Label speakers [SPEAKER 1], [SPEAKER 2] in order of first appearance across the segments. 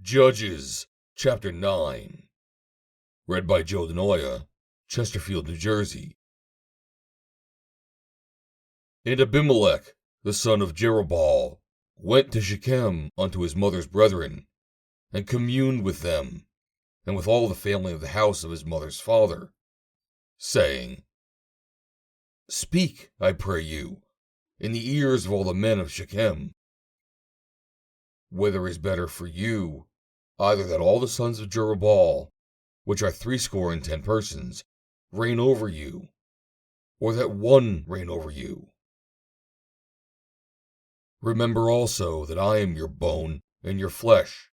[SPEAKER 1] Judges, Chapter 9. Read by Joe DeNoia, Chesterfield, New Jersey. And Abimelech, the son of Jerubbaal, went to Shechem unto his mother's brethren, and communed with them, and with all the family of the house of his mother's father, saying, Speak, I pray you, in the ears of all the men of Shechem. Whether is better for you, either that all the sons of Jerubbaal, which are 70 persons, reign over you, or that one reign over you? Remember also that I am your bone and your flesh.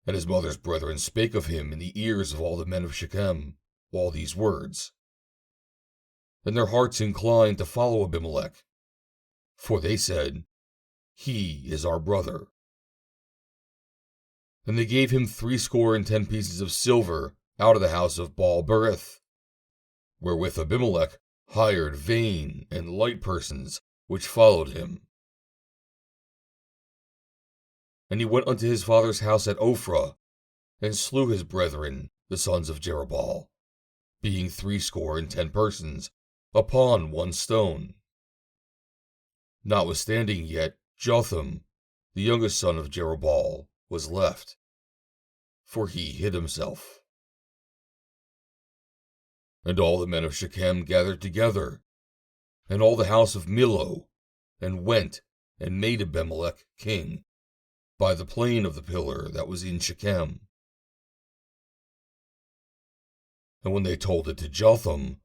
[SPEAKER 1] And his mother's brethren spake of him in the ears of all the men of Shechem all these words. And their hearts inclined to follow Abimelech, for they said, He is our brother. And they gave him 70 pieces of silver out of the house of Baalberith, wherewith Abimelech hired vain and light persons which followed him. And he went unto his father's house at Ophrah, and slew his brethren, the sons of Jerubbaal, being 70 persons, upon one stone. Notwithstanding yet Jotham, the youngest son of Jerubbaal, was left, for he hid himself. And all the men of Shechem gathered together, and all the house of Millo, and went and made Abimelech king, by the plain of the pillar that was in Shechem. And when they told it to Jotham,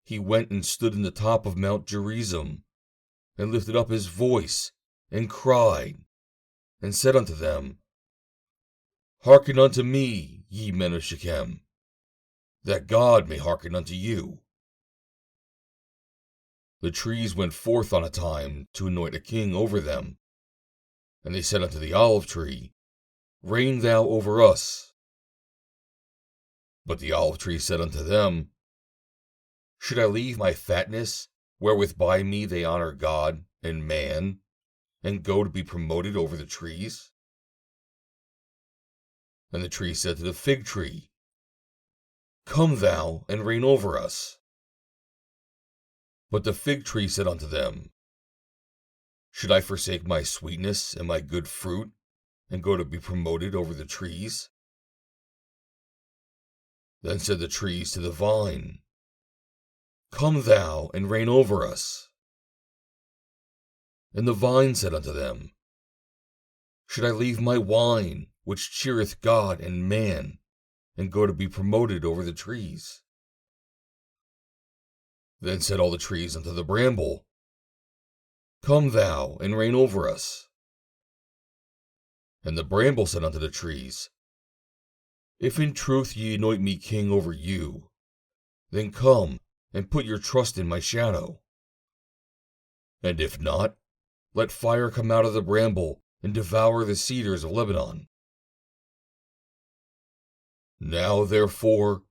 [SPEAKER 1] he went and stood in the top of Mount Gerizim, and lifted up his voice, and cried, and said unto them, Hearken unto me, ye men of Shechem, that God may hearken unto you. The trees went forth on a time to anoint a king over them, and they said unto the olive tree, Reign thou over us. But the olive tree said unto them, Should I leave my fatness, wherewith by me they honor God and man, and go to be promoted over the trees? And the tree said to the fig tree, Come thou and reign over us. But the fig tree said unto them, Should I forsake my sweetness and my good fruit, and go to be promoted over the trees? Then said the trees to the vine, Come thou and reign over us. And the vine said unto them, Should I leave my wine, which cheereth God and man, and go to be promoted over the trees? Then said all the trees unto the bramble, Come thou and reign over us. And the bramble said unto the trees, If in truth ye anoint me king over you, then come and put your trust in my shadow. And if not, let fire come out of the bramble and devour the cedars of Lebanon. Now therefore,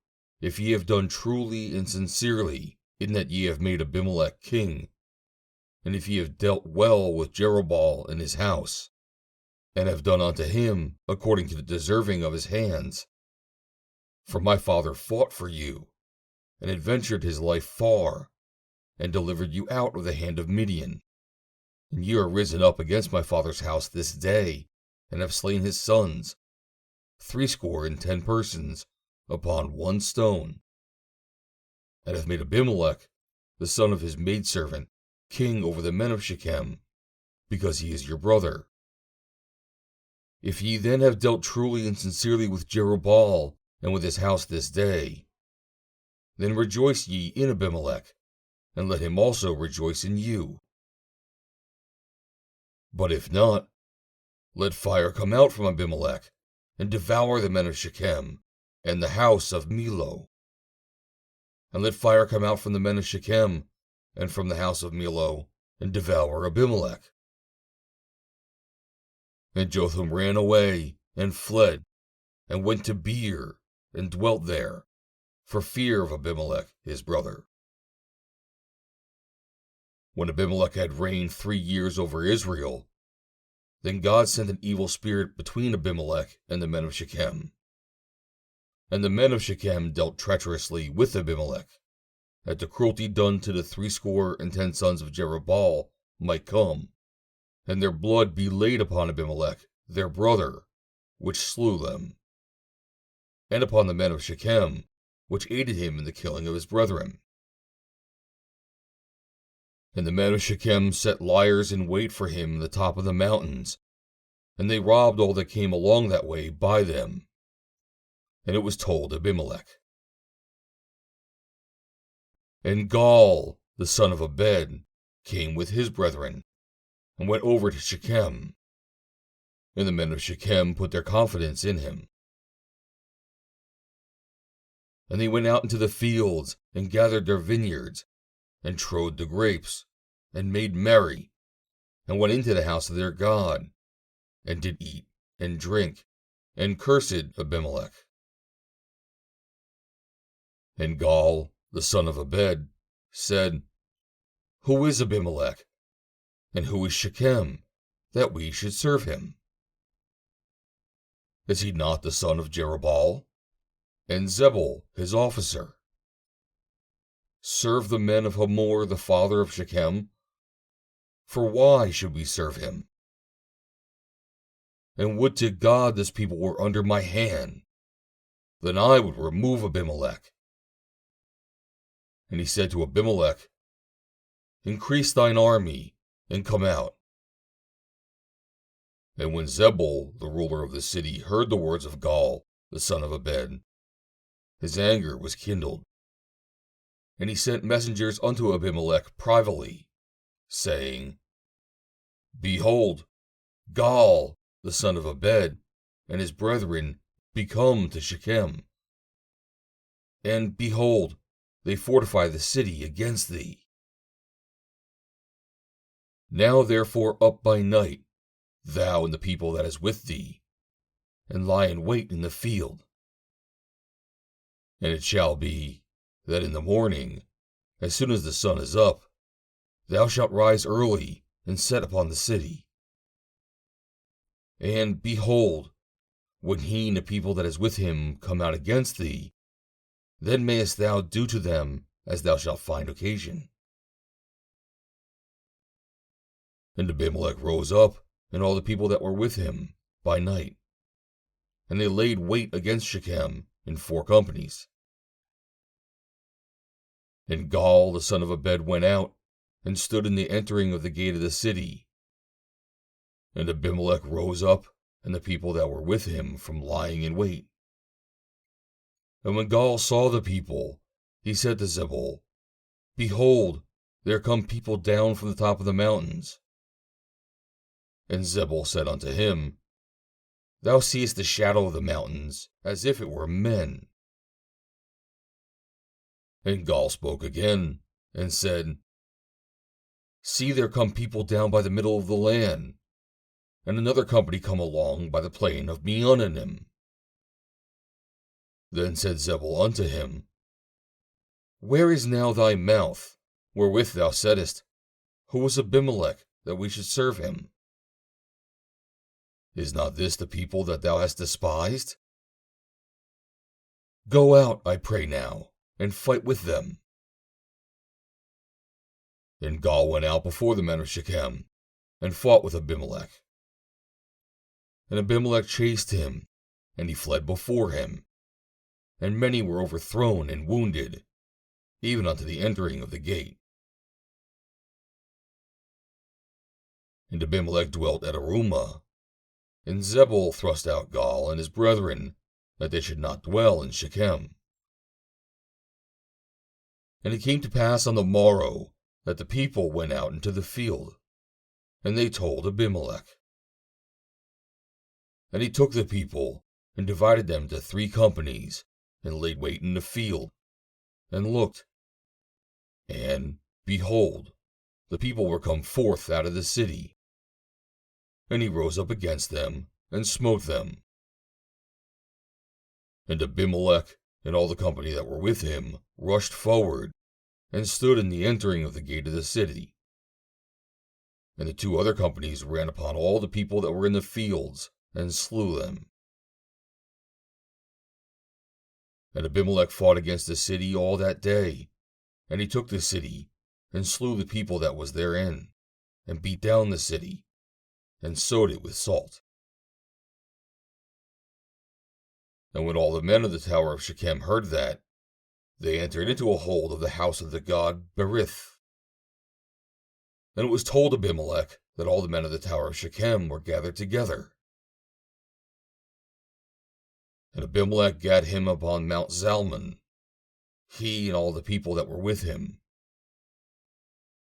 [SPEAKER 1] if ye have done truly and sincerely in that ye have made Abimelech king, and if ye have dealt well with Jerubbaal and his house, and have done unto him according to the deserving of his hands, for my father fought for you, and adventured his life far, and delivered you out of the hand of Midian, and ye are risen up against my father's house this day, and have slain his sons, 70 persons, upon one stone, and have made Abimelech, the son of his maidservant, king over the men of Shechem, because he is your brother. If ye then have dealt truly and sincerely with Jerubbaal and with his house this day, then rejoice ye in Abimelech, and let him also rejoice in you. But if not, let fire come out from Abimelech, and devour the men of Shechem, and the house of Millo. And let fire come out from the men of Shechem, and from the house of Millo, and devour Abimelech. And Jotham ran away, and fled, and went to Beer, and dwelt there, for fear of Abimelech his brother. When Abimelech had reigned 3 years over Israel, Then God sent an evil spirit between Abimelech and the men of Shechem. And the men of Shechem dealt treacherously with Abimelech, that the cruelty done to the 70 sons of Jerubbaal might come, and their blood be laid upon Abimelech, their brother, which slew them, and upon the men of Shechem, which aided him in the killing of his brethren. And the men of Shechem set liers in wait for him in the top of the mountains, and they robbed all that came along that way by them. And it was told Abimelech. And Gaal, the son of Ebed, came with his brethren, and went over to Shechem. And the men of Shechem put their confidence in him. And they went out into the fields, and gathered their vineyards, and trode the grapes, and made merry, and went into the house of their God, and did eat and drink, and cursed Abimelech. And Gaal, the son of Ebed, said, Who is Abimelech? And who is Shechem, that we should serve him? Is he not the son of Jerubbaal? And Zebul, his officer? Serve the men of Hamor, the father of Shechem? For why should we serve him? And would to God this people were under my hand, then I would remove Abimelech. And he said to Abimelech, Increase thine army, and come out. And when Zebul, the ruler of the city, heard the words of Gaal, the son of Ebed, his anger was kindled. And he sent messengers unto Abimelech privately, saying, Behold, Gaal, the son of Ebed, and his brethren be come to Shechem. And behold, they fortify the city against thee. Now therefore up by night, thou and the people that is with thee, and lie in wait in the field. And it shall be, that in the morning, as soon as the sun is up, thou shalt rise early, and set upon the city. And behold, when he and the people that is with him come out against thee, then mayest thou do to them as thou shalt find occasion. And Abimelech rose up, and all the people that were with him, by night, and they laid wait against Shechem in 4 companies. And Gaal the son of Ebed went out, and stood in the entering of the gate of the city. And Abimelech rose up, and the people that were with him, from lying in wait. And when Gaal saw the people, he said to Zebul, Behold, there come people down from the top of the mountains. And Zebul said unto him, Thou seest the shadow of the mountains, as if it were men. And Gaal spoke again, and said, See, there come people down by the middle of the land, and another company come along by the plain of Meonanim. Then said Zebul unto him, Where is now thy mouth, wherewith thou saidst, Who is Abimelech, that we should serve him? Is not this the people that thou hast despised? Go out, I pray now, and fight with them. And Gaal went out before the men of Shechem, and fought with Abimelech. And Abimelech chased him, and he fled before him. And many were overthrown and wounded, even unto the entering of the gate. And Abimelech dwelt at Arumah, and Zebul thrust out Gaal and his brethren, that they should not dwell in Shechem. And it came to pass on the morrow, that the people went out into the field, and they told Abimelech. And he took the people, and divided them to 3 companies, and laid wait in the field, and looked. And, behold, the people were come forth out of the city. And he rose up against them, and smote them. And Abimelech, and all the company that were with him, rushed forward, and stood in the entering of the gate of the city. And the two other companies ran upon all the people that were in the fields, and slew them. And Abimelech fought against the city all that day, and he took the city, and slew the people that was therein, and beat down the city, and sowed it with salt. And when all the men of the tower of Shechem heard that, they entered into a hold of the house of the god Baalberith. And it was told Abimelech that all the men of the tower of Shechem were gathered together. And Abimelech gat him upon Mount Zalmon, he and all the people that were with him.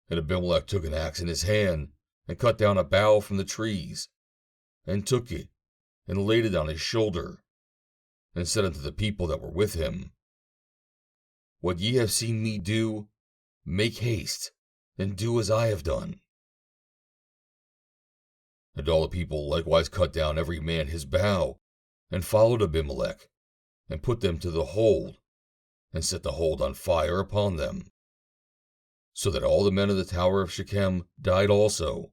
[SPEAKER 1] And Abimelech took an axe in his hand, and cut down a bough from the trees, and took it, and laid it on his shoulder, and said unto the people that were with him, What ye have seen me do, make haste, and do as I have done. And all the people likewise cut down every man his bough, and followed Abimelech, and put them to the hold, and set the hold on fire upon them, so that all the men of the tower of Shechem died also,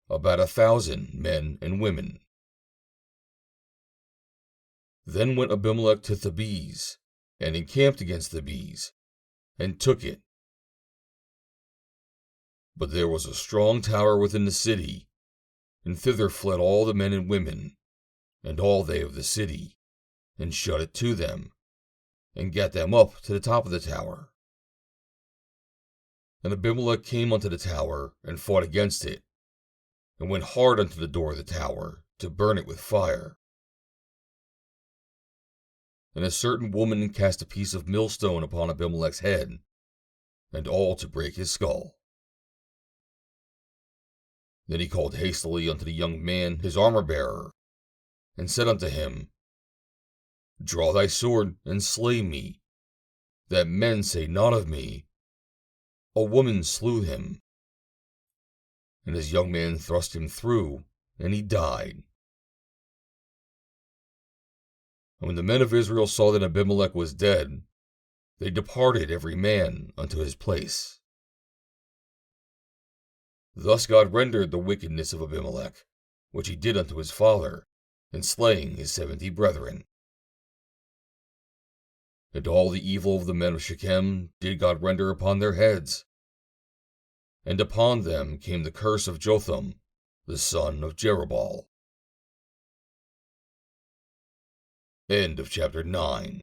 [SPEAKER 1] about 1,000 men and women. Then went Abimelech to Thebez, and encamped against Thebez, and took it. But there was a strong tower within the city, and thither fled all the men and women, and all they of the city, and shut it to them, and gat them up to the top of the tower. And Abimelech came unto the tower, and fought against it, and went hard unto the door of the tower, to burn it with fire. And a certain woman cast a piece of millstone upon Abimelech's head, and all to break his skull. Then he called hastily unto the young man his armor-bearer, and said unto him, Draw thy sword, and slay me, that men say not of me, A woman slew him. And his young man thrust him through, and he died. And when the men of Israel saw that Abimelech was dead, they departed every man unto his place. Thus God rendered the wickedness of Abimelech, which he did unto his father, in slaying his 70 brethren. And all the evil of the men of Shechem did God render upon their heads. And upon them came the curse of Jotham, the son of Jerubbaal. End of chapter 9.